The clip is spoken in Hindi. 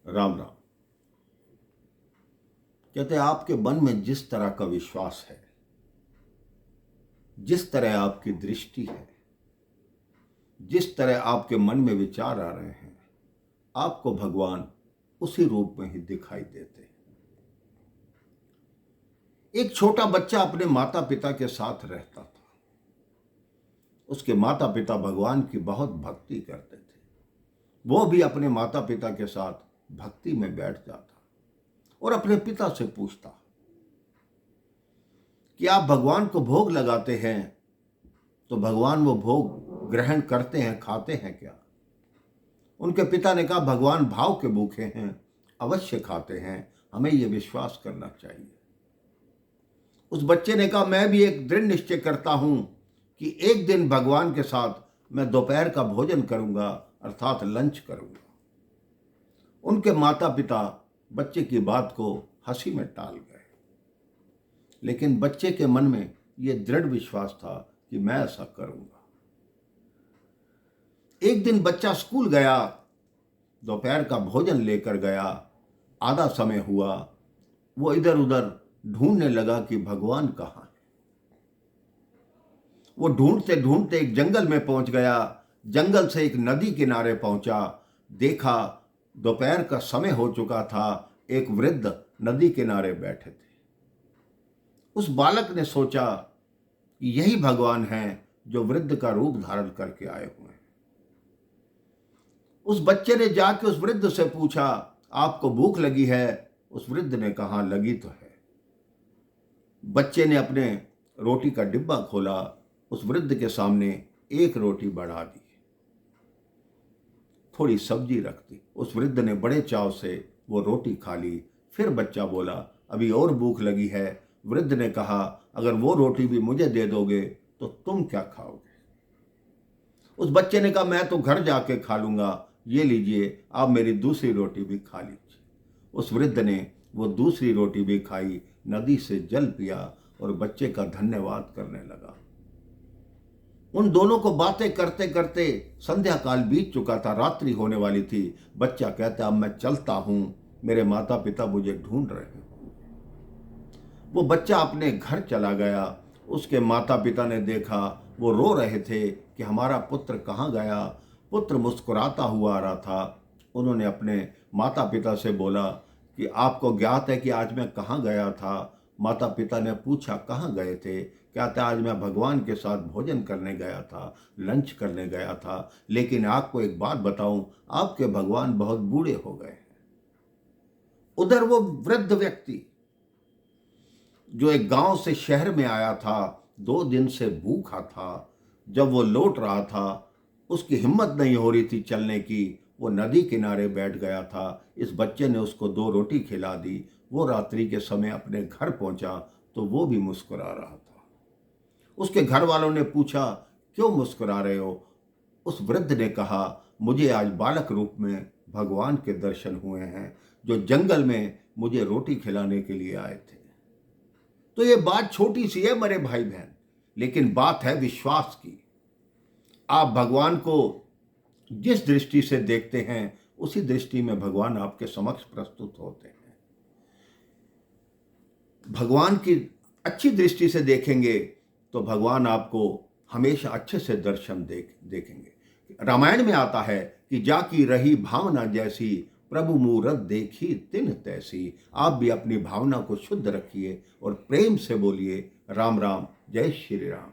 राम राम। कहते हैं आपके मन में जिस तरह का विश्वास है, जिस तरह आपकी दृष्टि है, जिस तरह आपके मन में विचार आ रहे हैं, आपको भगवान उसी रूप में ही दिखाई देते हैं। एक छोटा बच्चा अपने माता पिता के साथ रहता था। उसके माता पिता भगवान की बहुत भक्ति करते थे। वो भी अपने माता पिता के साथ भक्ति में बैठ जाता और अपने पिता से पूछता कि आप भगवान को भोग लगाते हैं तो भगवान वो भोग ग्रहण करते हैं, खाते हैं क्या? उनके पिता ने कहा भगवान भाव के भूखे हैं, अवश्य खाते हैं, हमें ये विश्वास करना चाहिए। उस बच्चे ने कहा मैं भी एक दृढ़ निश्चय करता हूं कि एक दिन भगवान के साथ मैं दोपहर का भोजन करूंगा, अर्थात लंच करूंगा। उनके माता पिता बच्चे की बात को हंसी में टाल गए, लेकिन बच्चे के मन में यह दृढ़ विश्वास था कि मैं ऐसा करूंगा। एक दिन बच्चा स्कूल गया, दोपहर का भोजन लेकर गया। आधा समय हुआ, वो इधर उधर ढूंढने लगा कि भगवान कहाँ है। वो ढूंढते ढूंढते एक जंगल में पहुंच गया। जंगल से एक नदी किनारे पहुंचा। देखा दोपहर का समय हो चुका था। एक वृद्ध नदी किनारे बैठे थे। उस बालक ने सोचा कि यही भगवान हैं जो वृद्ध का रूप धारण करके आए हुए हैं। उस बच्चे ने जाके उस वृद्ध से पूछा आपको भूख लगी है? उस वृद्ध ने कहा लगी तो है। बच्चे ने अपने रोटी का डिब्बा खोला, उस वृद्ध के सामने एक रोटी बढ़ा दी, थोड़ी सब्जी रख दी। उस वृद्ध ने बड़े चाव से वो रोटी खा ली। फिर बच्चा बोला अभी और भूख लगी है। वृद्ध ने कहा अगर वो रोटी भी मुझे दे दोगे तो तुम क्या खाओगे? उस बच्चे ने कहा मैं तो घर जाके खा लूंगा, ये लीजिए आप मेरी दूसरी रोटी भी खा लीजिए। उस वृद्ध ने वो दूसरी रोटी भी खाई, नदी से जल पिया और बच्चे का धन्यवाद करने लगा। उन दोनों को बातें करते करते संध्या काल बीत चुका था, रात्रि होने वाली थी। बच्चा कहता अब मैं चलता हूं, मेरे माता पिता मुझे ढूंढ रहे हैं। वो बच्चा अपने घर चला गया। उसके माता पिता ने देखा, वो रो रहे थे कि हमारा पुत्र कहाँ गया। पुत्र मुस्कुराता हुआ आ रहा था। उन्होंने अपने माता पिता से बोला कि आपको ज्ञात है कि आज मैं कहाँ गया था? माता पिता ने पूछा कहाँ गए थे? कहता आज मैं भगवान के साथ भोजन करने गया था, लंच करने गया था, लेकिन आपको एक बात बताऊं, आपके भगवान बहुत बूढ़े हो गए हैं। उधर वो वृद्ध व्यक्ति जो एक गांव से शहर में आया था, 2 दिन से भूखा था, जब वो लौट रहा था उसकी हिम्मत नहीं हो रही थी चलने की। वो नदी किनारे बैठ गया था। इस बच्चे ने उसको 2 रोटी खिला दी। वो रात्रि के समय अपने घर पहुंचा तो वो भी मुस्कुरा रहा था। उसके घर वालों ने पूछा क्यों मुस्कुरा रहे हो? उस वृद्ध ने कहा मुझे आज बालक रूप में भगवान के दर्शन हुए हैं जो जंगल में मुझे रोटी खिलाने के लिए आए थे। तो ये बात छोटी सी है मेरे भाई बहन, लेकिन बात है विश्वास की। आप भगवान को जिस दृष्टि से देखते हैं उसी दृष्टि में भगवान आपके समक्ष प्रस्तुत होते हैं। भगवान की अच्छी दृष्टि से देखेंगे तो भगवान आपको हमेशा अच्छे से दर्शन देखेंगे। रामायण में आता है कि जाकी रही भावना जैसी, प्रभु मूरत देखी तिन तैसी। आप भी अपनी भावना को शुद्ध रखिए और प्रेम से बोलिए राम राम, जय श्री राम।